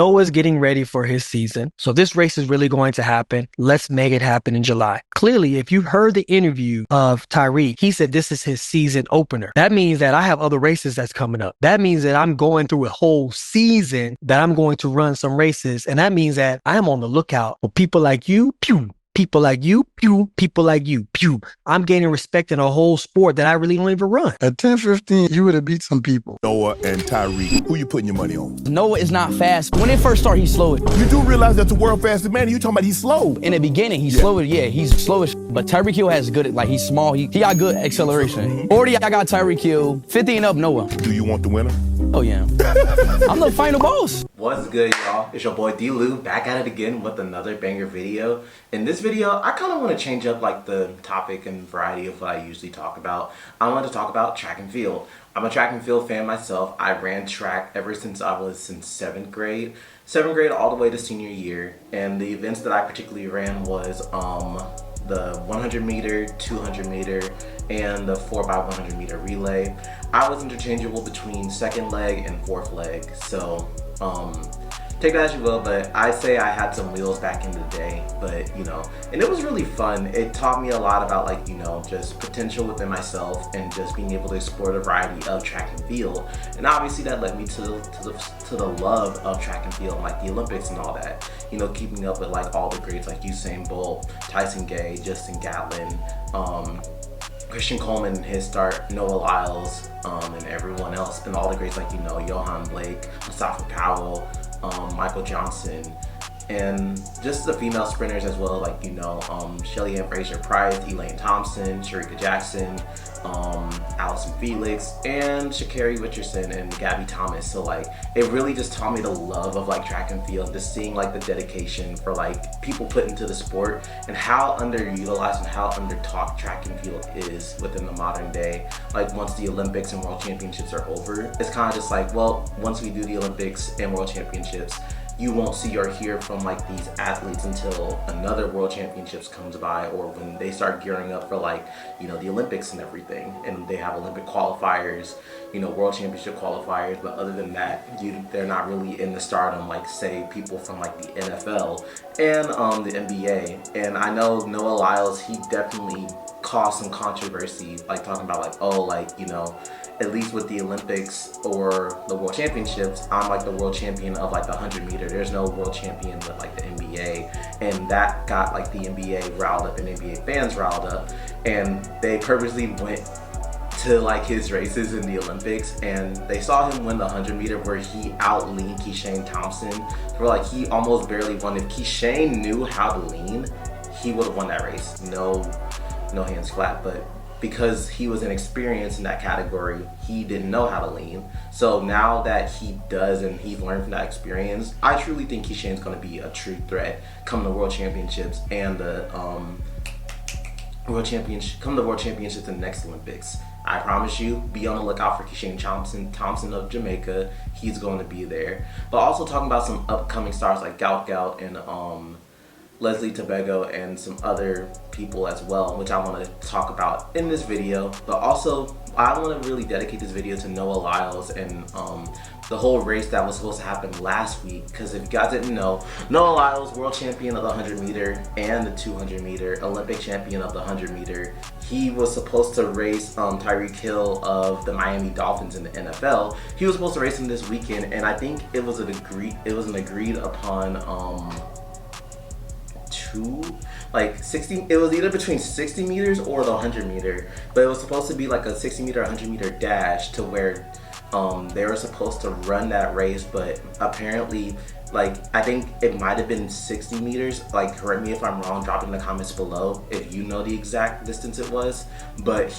Noah's getting ready for his season. So this race is really going to happen. Let's make it happen in July. Clearly, if you heard the interview of Tyreek, he said this is his season opener. That means that I have other races that's coming up. That means that I'm going through a whole season that I'm going to run some races. And that means that I am on the lookout for people like you, pew, people like you, pew, people like you, pew. I'm gaining respect in a whole sport that I really don't even run. At 10:15, you would have beat some people. Noah and Tyreek, who you putting your money on? Noah is not fast. When they first start, he's slow. You do realize that's the world fastest man. You talking about he's slow. In the beginning, he's slow. Yeah, he's slowish. But Tyreek Hill has good, like he's small. He got good acceleration. 40, I got Tyreek Hill. 50 and up, Noah. Do you want the winner? Oh, yeah. I'm the final boss. What's good, y'all? It's your boy D-Lou back at it again with another banger video. In this video, I kind of want to change up like the topic and variety of what I usually talk about. I want to talk about track and field. I'm a track and field fan myself. I ran track ever since I was in 7th grade. 7th grade all the way to senior year. And the events that I particularly ran was the 100 meter, 200 meter, and the 4x100 meter relay. I was interchangeable between second leg and fourth leg, so take that as you will, but I say I had some wheels back in the day, but you know, and it was really fun. It taught me a lot about like, you know, just potential within myself and just being able to explore the variety of track and field. And obviously that led me to the love of track and field, like the Olympics and all that. You know, keeping up with like all the greats like Usain Bolt, Tyson Gay, Justin Gatlin, Christian Coleman in his start, Noah Lyles, and everyone else, and all the greats like, you know, Johan Blake, Mustafa Powell, Michael Johnson, and just the female sprinters as well, like, you know, Shelly Ann Fraser-Price, Elaine Thompson, Sharika Jackson, Allison Felix, and Sha'Carri Richardson and Gabby Thomas. So like, it really just taught me the love of like track and field, just seeing like the dedication for like people put into the sport and how underutilized and how undertaught track and field is within the modern day. Like once the Olympics and World Championships are over, it's kind of just like, well, once we do the Olympics and World Championships, you won't see or hear from like these athletes until another World Championships comes by, or when they start gearing up for like, you know, the Olympics and everything, and they have Olympic qualifiers, you know, World Championship qualifiers. But other than that, they're not really in the stardom like say people from like the NFL and the NBA. And I know Noah Lyles, he definitely caused some controversy, like talking about like, oh, like, you know, at least with the Olympics or the World Championships, I'm like the world champion of like the 100 meter. There's no world champion with like the NBA. And that got like the NBA riled up and NBA fans riled up. And they purposely went to like his races in the Olympics, and they saw him win the 100 meter where he out-leaned Keishane Thompson. Where like he almost barely won. If Keishane knew how to lean, he would have won that race. No hands flat, but because he was inexperienced in that category, he didn't know how to lean. So now that he does and he's learned from that experience, I truly think Keishane's going to be a true threat come the World Championships and the World Championships and the next Olympics. I promise you, be on the lookout for Keishane Thompson of Jamaica. He's going to be there. But also talking about some upcoming stars like Gout and Leslie Tobago and some other people as well, which I want to talk about in this video. But also, I want to really dedicate this video to Noah Lyles and the whole race that was supposed to happen last week. Because if you guys didn't know, Noah Lyles, world champion of the 100 meter and the 200 meter, Olympic champion of the 100 meter. He was supposed to race Tyreek Hill of the Miami Dolphins in the NFL. He was supposed to race him this weekend, and I think it was an agreed upon 60, it was either between 60 meters or the 100 meter, but it was supposed to be like a 60 meter 100 meter dash to where they were supposed to run that race. But apparently, like, I think it might have been 60 meters, like, correct me if I'm wrong, drop in the comments below if you know the exact distance it was. But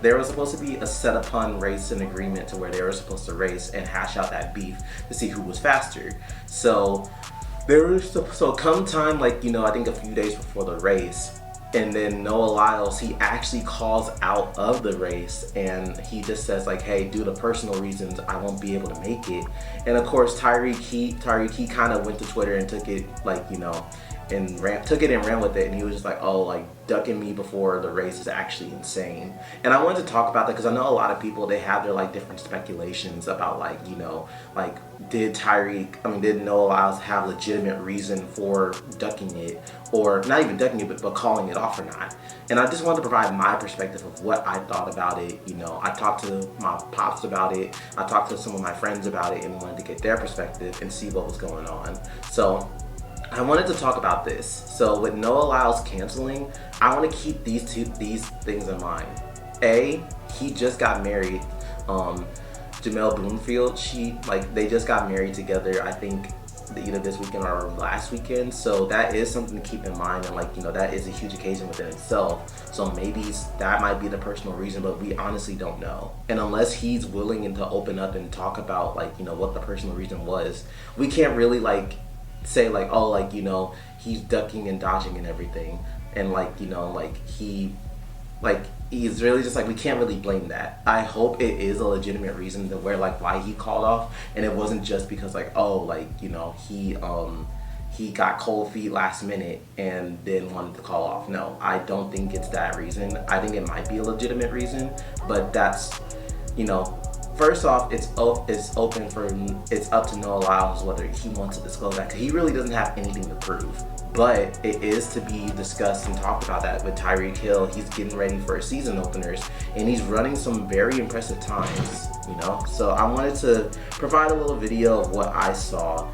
there was supposed to be a set upon race and agreement to where they were supposed to race and hash out that beef to see who was faster. So come time, like, you know, I think a few days before the race, and then Noah Lyles, he actually calls out of the race, and he just says like, hey, due to personal reasons, I won't be able to make it. And of course, Tyreek, he kind of went to Twitter and took it like, you know, and took it and ran with it, and he was just like, oh, like ducking me before the race is actually insane. And I wanted to talk about that because I know a lot of people, they have their like different speculations about like, you know, like did Noah Lyles have legitimate reason for ducking it, or not even ducking it, but calling it off or not. And I just wanted to provide my perspective of what I thought about it. You know, I talked to my pops about it, I talked to some of my friends about it, and wanted to get their perspective and see what was going on. So I wanted to talk about this. So with Noah Lyles canceling, I want to keep these things in mind. A, he just got married. Jamel Bloomfield, they just got married together, I think either this weekend or last weekend. So that is something to keep in mind, and like, you know, that is a huge occasion within itself. So maybe that might be the personal reason, but we honestly don't know. And unless he's willing and to open up and talk about like, you know, what the personal reason was, we can't really like say like, oh, like, you know, he's ducking and dodging and everything, and like, you know, like he's really just like, we can't really blame that. I hope it is a legitimate reason to why he called off, and it wasn't just because like, oh, like, you know, he got cold feet last minute and then wanted to call off. No, I don't think it's that reason. I think it might be a legitimate reason, but that's, you know, first off, it's up to Noah Lyles whether he wants to disclose that, because he really doesn't have anything to prove. But it is to be discussed and talked about that with Tyreek Hill. He's getting ready for his season openers, and he's running some very impressive times, you know? So I wanted to provide a little video of what I saw,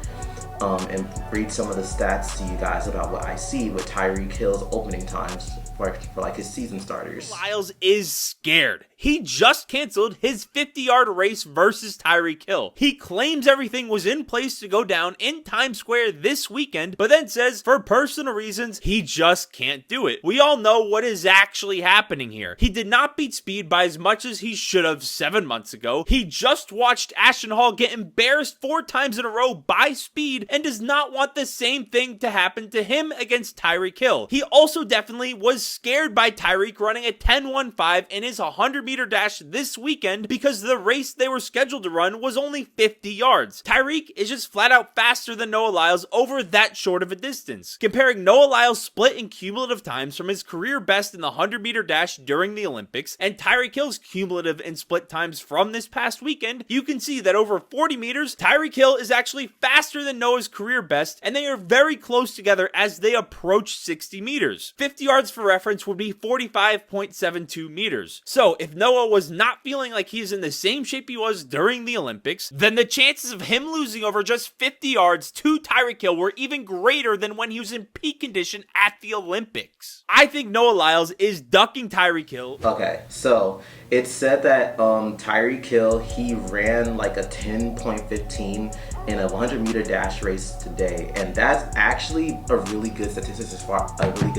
and read some of the stats to you guys about what I see with Tyreek Hill's opening times for like his season starters. Lyles is scared. He just canceled his 50-yard race versus Tyreek Hill. He claims everything was in place to go down in Times Square this weekend, but then says for personal reasons, he just can't do it. We all know what is actually happening here. He did not beat speed by as much as he should have 7 months ago. He just watched Ashton Hall get embarrassed 4 times in a row by speed and does not want the same thing to happen to him against Tyreek Hill. He also definitely was scared by Tyreek running a 10.15 in his 100-meter dash this weekend because the race they were scheduled to run was only 50 yards. Tyreek is just flat out faster than Noah Lyles over that short of a distance. Comparing Noah Lyles' split in cumulative times from his career best in the 100-meter dash during the Olympics and Tyreek Hill's cumulative and split times from this past weekend, you can see that over 40 meters, Tyreek Hill is actually faster than Noah's career best, and they are very close together as they approach 60 meters. 50 yards for reference would be 45.72 meters. So if Noah was not feeling like he's in the same shape he was during the Olympics, then the chances of him losing over just 50 yards to Tyreek Hill were even greater than when he was in peak condition at the Olympics. I think Noah Lyles is ducking Tyreek Hill. Okay, so it said that Tyreek Hill, he ran like a 10.15 in a 100-meter dash race today, and that's actually a really good statistic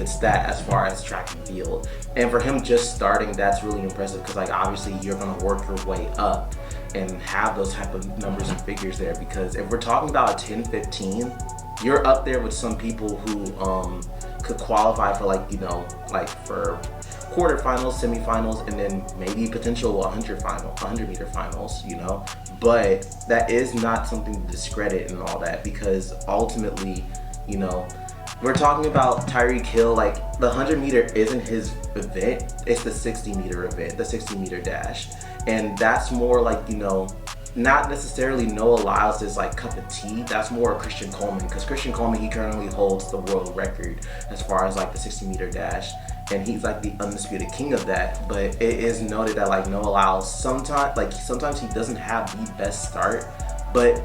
stat as far as track and field. And for him just starting, that's really impressive, because like obviously you're gonna work your way up and have those type of numbers and figures there, because if we're talking about a 10.15, you're up there with some people who could qualify for like, you know, like for quarterfinals, semifinals, and then maybe potential 100-meter finals, you know. But that is not something to discredit and all that, because ultimately, you know, we're talking about Tyreek Hill. Like, the 100-meter isn't his event, it's the 60-meter event, the 60-meter dash. And that's more like, you know, not necessarily Noah Lyles' like cup of tea. That's more Christian Coleman, because Christian Coleman, he currently holds the world record as far as like the 60-meter dash, and he's like the undisputed king of that. But it is noted that like Noah Lyles sometimes he doesn't have the best start, but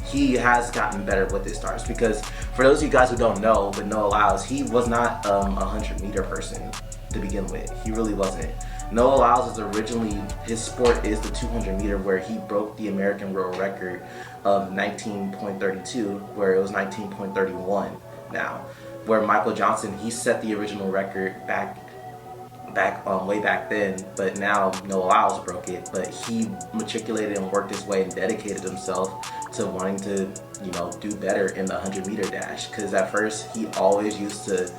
he has gotten better with his starts. Because for those of you guys who don't know, with Noah Lyles, he was not a 100-meter person to begin with. He really wasn't. Noah Lyles is originally, his sport is the 200-meter, where he broke the American world record of 19.32, where it was 19.31 now. Where Michael Johnson, he set the original record way back then, but now Noah Lyles broke it. But he matriculated and worked his way and dedicated himself to wanting to, you know, do better in the 100-meter dash. Because at first he always used to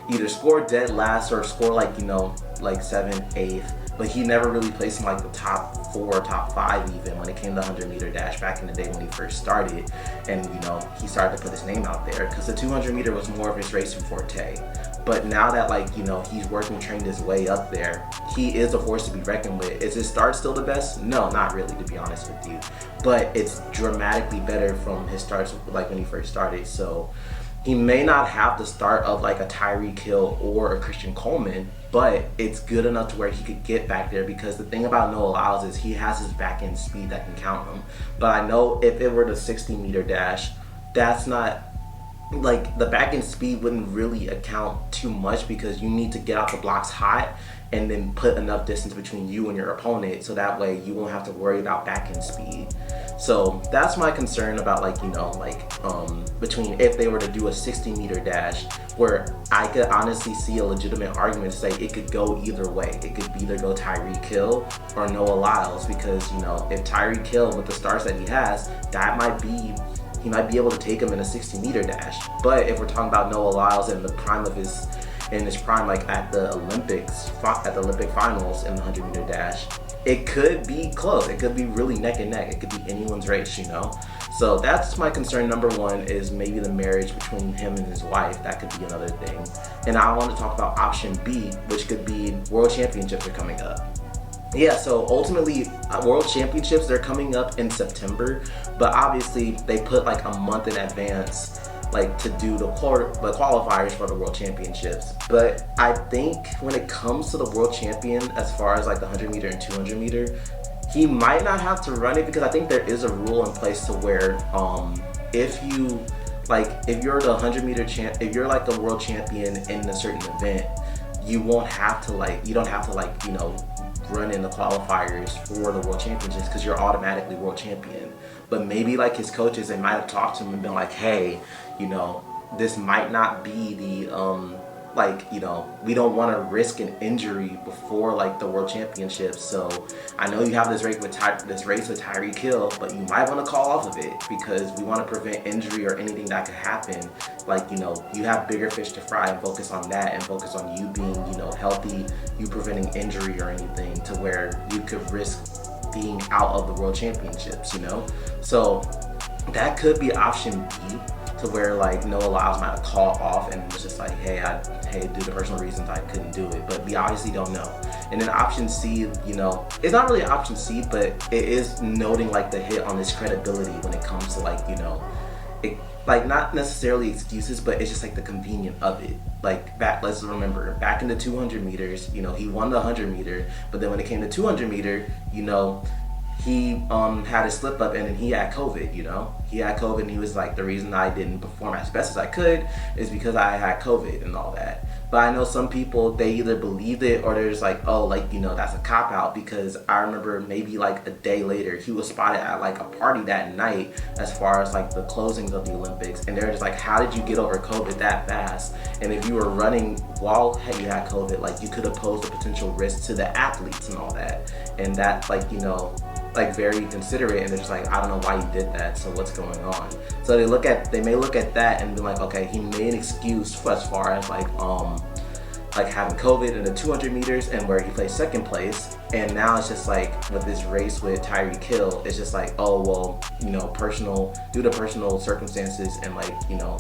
either score dead last or score like, you know, like 7th, 8th, but he never really placed in like the top 4, top 5 even when it came to the 100-meter dash back in the day when he first started. And you know, he started to put his name out there because the 200-meter was more of his racing forte. But now that, like, you know, he's working, trained his way up there, he is a force to be reckoned with. Is his start still the best? No, not really, to be honest with you. But it's dramatically better from his starts, like when he first started. So he may not have the start of like a Tyreek Hill or a Christian Coleman, but it's good enough to where he could get back there, because the thing about Noah Lyles is he has his back end speed that can count him. But I know if it were the 60-meter dash, that's not, like, the back end speed wouldn't really account too much, because you need to get out the blocks hot and then put enough distance between you and your opponent, so that way you won't have to worry about back end speed. So that's my concern about, like, you know, like, between if they were to do a 60-meter dash, where I could honestly see a legitimate argument to say it could go either way. It could either go Tyreek Hill or Noah Lyles, because, you know, if Tyreek Hill, with the starts that he has, that might be, he might be able to take him in a 60-meter dash. But if we're talking about Noah Lyles in the prime of his prime, like at the Olympics, at the Olympic finals in the 100-meter dash, it could be close. It could be really neck and neck. It could be anyone's race, you know? So that's my concern. Number one is maybe the marriage between him and his wife. That could be another thing. And I want to talk about option B, which could be World Championships are coming up. Yeah, so ultimately, World Championships, they're coming up in September, but obviously they put like a month in advance, like, to do the qualifiers for the World Championships. But I think when it comes to the World Champion, as far as like the 100-meter and 200-meter, he might not have to run it, because I think there is a rule in place to where if you, like, if you're the 100-meter if you're like the world champion in a certain event, you won't have to, like, you don't have to, like, you know, run in the qualifiers for the World Championships, because you're automatically world champion. But maybe, like, his coaches, they might have talked to him and been like, hey, you know, this might not be the like, you know, we don't want to risk an injury before, like, the World Championships. So I know you have this race with Tyreek Hill, but you might want to call off of it, because we want to prevent injury or anything that could happen. Like, you know, you have bigger fish to fry, and focus on that, and focus on you being, you know, healthy, you preventing injury or anything to where you could risk being out of the World Championships, you know? So that could be option B, to where, like, Noah Lyles might have called off and was just like, hey, due to personal reasons, I couldn't do it. But we obviously don't know. And then option C, you know, it's not really option C, but it is noting, like, the hit on his credibility when it comes to, like, you know, it, like, not necessarily excuses, but it's just like the convenience of it. Like, let's remember, back in the 200 meters, you know, he won the 100-meter, but then when it came to 200-meter, you know, he had a slip up, and then he had COVID, you know? He had COVID, and he was like, the reason I didn't perform as best as I could is because I had COVID and all that. But I know some people, they either believed it, or they're just like, oh, like, you know, that's a cop-out, because I remember maybe like a day later, he was spotted at like a party that night as far as like the closings of the Olympics, and they're just like, how did you get over COVID that fast? And if you were running while you had COVID, like, you could have posed a potential risk to the athletes and all that. And that, like, you know, like, very considerate, and they're just like, I don't know why you did that, so what's going on? So they may look at that and be like, okay, he made an excuse for as far as like having COVID in the 200 meters, and where he placed second place. And now it's just like, with this race with Tyreek Hill, it's just like, oh, well, you know, due to personal circumstances and, like, you know,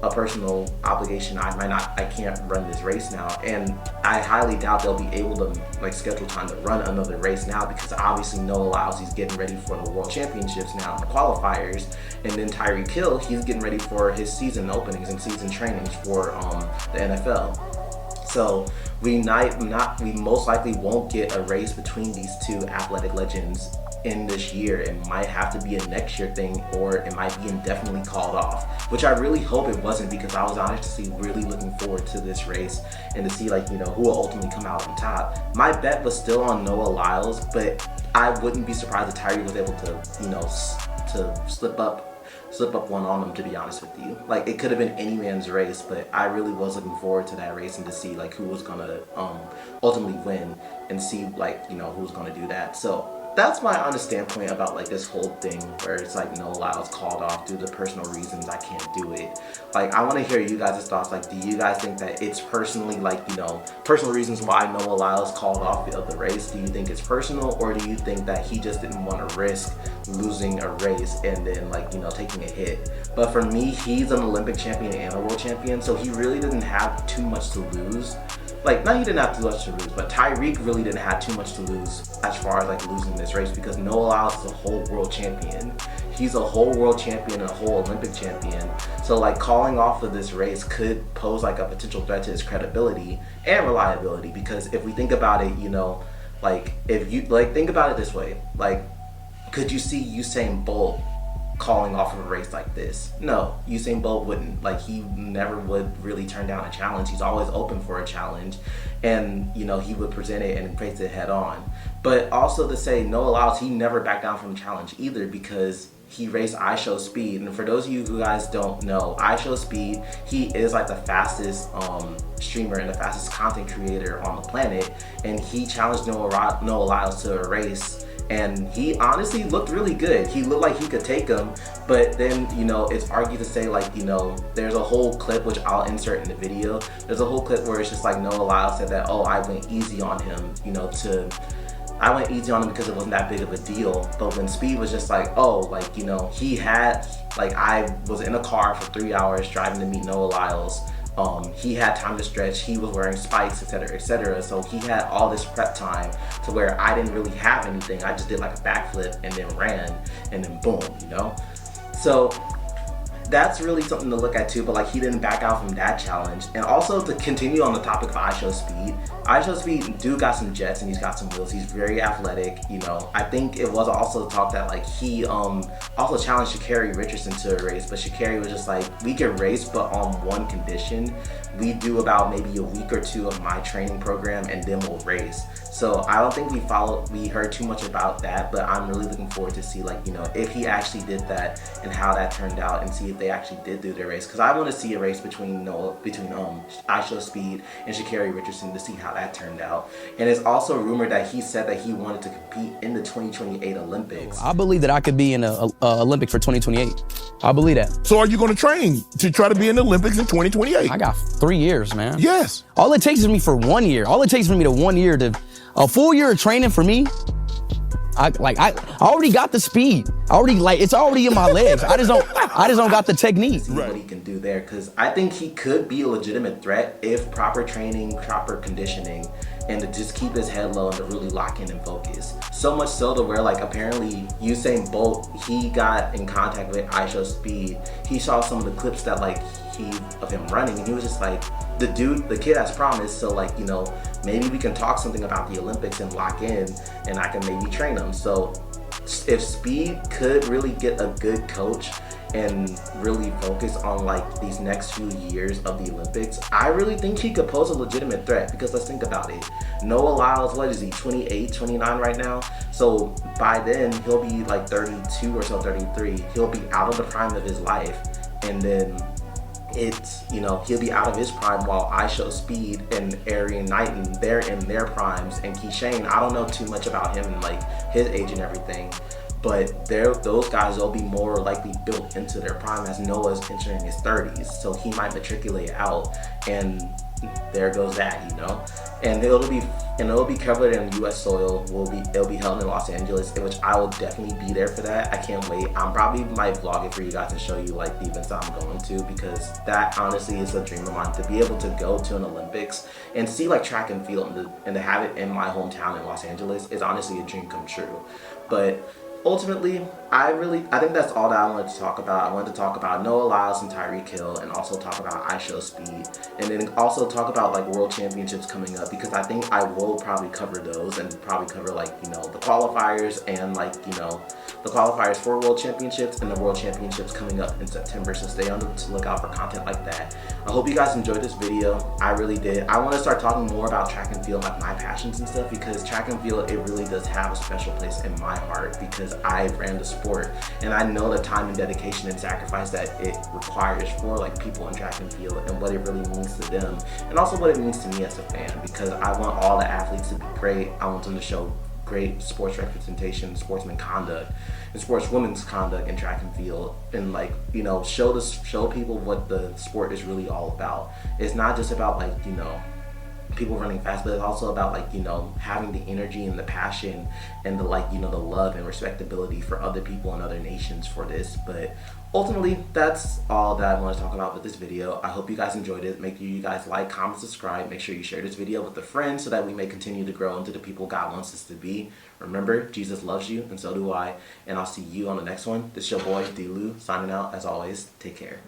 a personal obligation, I can't run this race now. And I highly doubt they'll be able to, like, schedule time to run another race now, because obviously Noah Lyles, he's getting ready for the World Championships now in the qualifiers, and then Tyreek Hill, he's getting ready for his season openings and season trainings for the NFL. So we most likely won't get a race between these two athletic legends in this year. It might have to be a next year thing, or it might be indefinitely called off, which I really hope it wasn't, because I was honestly really looking forward to this race and to see, like, you know, who will ultimately come out on top. My bet was still on Noah Lyles, but I wouldn't be surprised if Tyree was able to, you know, to slip up one on them, to be honest with you. Like, it could have been any man's race, but I really was looking forward to that race and to see, like, who was gonna ultimately win, and see, like, you know, who's gonna do that. So that's my honest standpoint about like this whole thing where it's like Noah Lyles called off due to personal reasons. I can't do it. Like, I want to hear you guys' thoughts. Like, do you guys think that it's personally, like, you know, personal reasons why Noah Lyles called off the race? Do you think it's personal, or do you think that he just didn't want to risk losing a race and then, like, you know, taking a hit? But for me, he's an Olympic champion and a world champion, so he really didn't have too much to lose. Like, not he didn't have too much to lose, but Tyreek really didn't have too much to lose as far as like losing this race, because Noah Lyles is a whole world champion. He's a whole world champion and a whole Olympic champion. So like calling off of this race could pose like a potential threat to his credibility and reliability, because if we think about it, you know, like if you like think about it this way, like could you see Usain Bolt calling off of a race like this? No, Usain Bolt wouldn't. Like, he never would really turn down a challenge. He's always open for a challenge, and you know, he would present it and face it head on. But also to say Noah Lyles, he never backed down from a challenge either, because he raced iShowSpeed. And for those of you who guys don't know, iShowSpeed, he is like the fastest streamer and the fastest content creator on the planet, and he challenged Noah Lyles to a race, and he honestly looked really good. He looked like he could take him, but then, you know, it's argued to say, like, you know, there's a whole clip, which I'll insert in the video. There's a whole clip where it's just like Noah Lyles said that, oh, I went easy on him, you know, I went easy on him because it wasn't that big of a deal. But when Speed was just like, oh, like, you know, he had, like, I was in a car for 3 hours driving to meet Noah Lyles. He had time to stretch, he was wearing spikes, etc., etc. So he had all this prep time to where I didn't really have anything. I just did like a backflip and then ran, and then boom, you know? So that's really something to look at too, but like he didn't back out from that challenge. And also to continue on the topic of iShowSpeed do got some jets and he's got some wheels. He's very athletic, you know. I think it was also talk that like he also challenged Sha'Carri Richardson to a race, but Sha'Carri was just like, we can race, but on one condition. We do about maybe a week or two of my training program and then we'll race. So I don't think we heard too much about that, but I'm really looking forward to see, like, you know, if he actually did that and how that turned out, and see if they actually did do their race. Because I want to see a race between iShowSpeed and Sha'Carri Richardson to see how that turned out. And it's also rumored that he said that he wanted to compete in the 2028 Olympics. I believe that I could be in a Olympic for 2028. I believe that. So are you going to train to try to be in the Olympics in 2028? I got 3 years, man. Yes. All it takes is me for 1 year. All it takes for me to 1 year to, a full year of training for me. I already got the speed. It's already in my legs. I just don't got the technique. See what he can do there, because I think he could be a legitimate threat if proper training, proper conditioning, and to just keep his head low and to really lock in and focus. So much so to where, like, apparently Usain Bolt, he got in contact with iShowSpeed. He saw some of the clips that like of him running, and he was just like, the kid has promise, so like, you know, maybe we can talk something about the Olympics and lock in, and I can maybe train him. So if Speed could really get a good coach and really focus on like these next few years of the Olympics, I really think he could pose a legitimate threat. Because let's think about it, Noah Lyles, what is he, 28, 29 right now? So by then he'll be like 32 or so, 33. He'll be out of the prime of his life, and then it's, you know, he'll be out of his prime while iShowSpeed and Arian Knighton, they're in their primes. And Keyshawn, I don't know too much about him and like his age and everything, but those guys will be more likely built into their prime as Noah's entering his 30s. So he might matriculate out, and there goes that, you know. And it'll be covered in U.S. soil. It'll be held in Los Angeles, which I will definitely be there for that. I can't wait. I'm probably might vlog it for you guys and show you like the events that I'm going to, because that honestly is a dream of mine, to be able to go to an Olympics and see like track and field, and to have it in my hometown in Los Angeles is honestly a dream come true. But ultimately, I think that's all that I wanted to talk about. I wanted to talk about Noah Lyles and Tyreek Hill, and also talk about iShowSpeed, and then also talk about like world championships coming up, because I think I will probably cover those, and probably cover like, you know, the qualifiers, and like, you know, the qualifiers for world championships and the world championships coming up in September. So stay on the lookout for content like that. I hope you guys enjoyed this video. I really did. I want to start talking more about track and field, like my passions and stuff, because track and field, it really does have a special place in my heart, because I ran the sport, and I know the time and dedication and sacrifice that it requires for like people in track and field, and what it really means to them, and also what it means to me as a fan, because I want all the athletes to be great. I want them to show great sports representation, sportsman conduct, and sportswomen's conduct in track and field, and like, you know, show people what the sport is really all about. It's not just about like, you know, people running fast, but it's also about like, you know, having the energy and the passion and the, like, you know, the love and respectability for other people and other nations for this. But ultimately, that's all that I want to talk about with this video. I hope you guys enjoyed it. Make sure you guys like, comment, subscribe. Make sure you share this video with a friend so that we may continue to grow into the people God wants us to be. Remember, Jesus loves you, and so do I. And I'll see you on the next one. This is your boy, D-Lou, signing out. As always, take care.